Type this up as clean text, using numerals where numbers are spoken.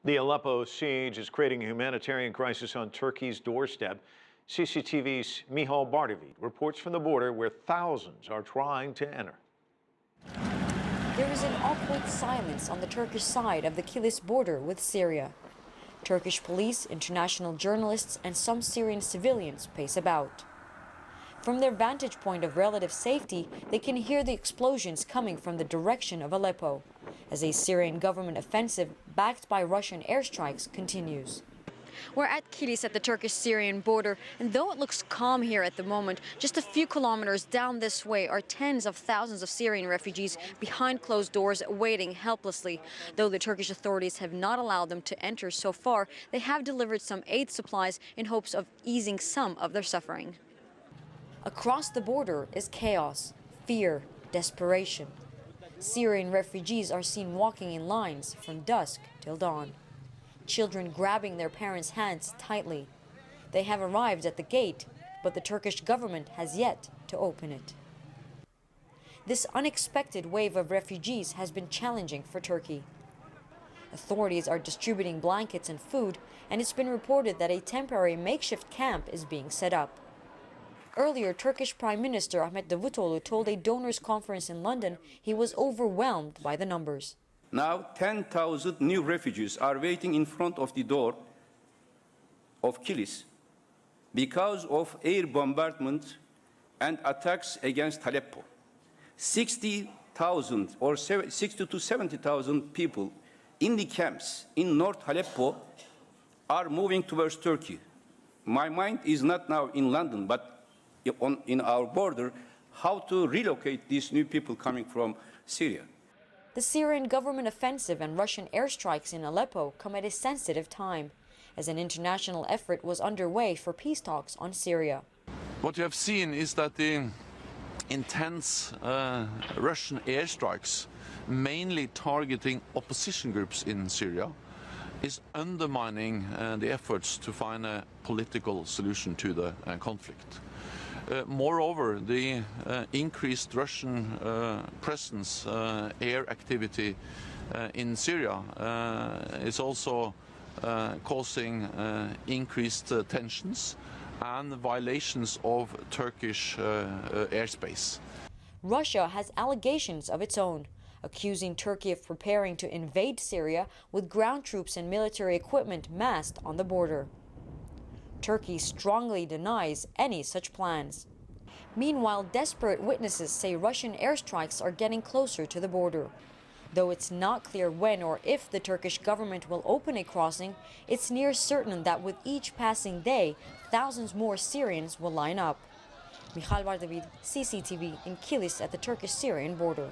The Aleppo siege is creating a humanitarian crisis on Turkey's doorstep. CCTV's Mihal Bardavid reports from the border where thousands are trying to enter. There is an awkward silence on the Turkish side of the Kilis border with Syria. Turkish police, international journalists, and some Syrian civilians pace about. From their vantage point of relative safety, they can hear the explosions coming from the direction of Aleppo, as a Syrian government offensive backed by Russian airstrikes continues. We're at Kilis at the Turkish-Syrian border, and though it looks calm here at the moment, just a few kilometers down this way are tens of thousands of Syrian refugees behind closed doors waiting helplessly. Though the Turkish authorities have not allowed them to enter so far, they have delivered some aid supplies in hopes of easing some of their suffering. Across the border is chaos, fear, desperation. Syrian refugees are seen walking in lines from dusk till dawn. Children grabbing their parents' hands tightly. They have arrived at the gate, but the Turkish government has yet to open it. This unexpected wave of refugees has been challenging for Turkey. Authorities are distributing blankets and food, and it's been reported that a temporary makeshift camp is being set up. Earlier, Turkish Prime Minister Ahmet Davutoğlu told a donors conference in London he was overwhelmed by the numbers. Now 10,000 new refugees are waiting in front of the door of Kilis because of air bombardment and attacks against Aleppo. 60,000 or 60 to 70,000 people in the camps in North Aleppo are moving towards Turkey. My mind is not now in London, but in our border, how to relocate these new people coming from Syria. The Syrian government offensive and Russian airstrikes in Aleppo come at a sensitive time, as an international effort was underway for peace talks on Syria. What you have seen is that the intense Russian airstrikes, mainly targeting opposition groups in Syria, is undermining the efforts to find a political solution to the conflict. Moreover, the increased Russian presence, air activity in Syria is also causing increased tensions and violations of Turkish airspace. Russia has allegations of its own, accusing Turkey of preparing to invade Syria with ground troops and military equipment massed on the border. Turkey strongly denies any such plans. Meanwhile, desperate witnesses say Russian airstrikes are getting closer to the border. Though it's not clear when or if the Turkish government will open a crossing, it's near certain that with each passing day, thousands more Syrians will line up. Mihal Bardavid, CCTV in Kilis at the Turkish-Syrian border.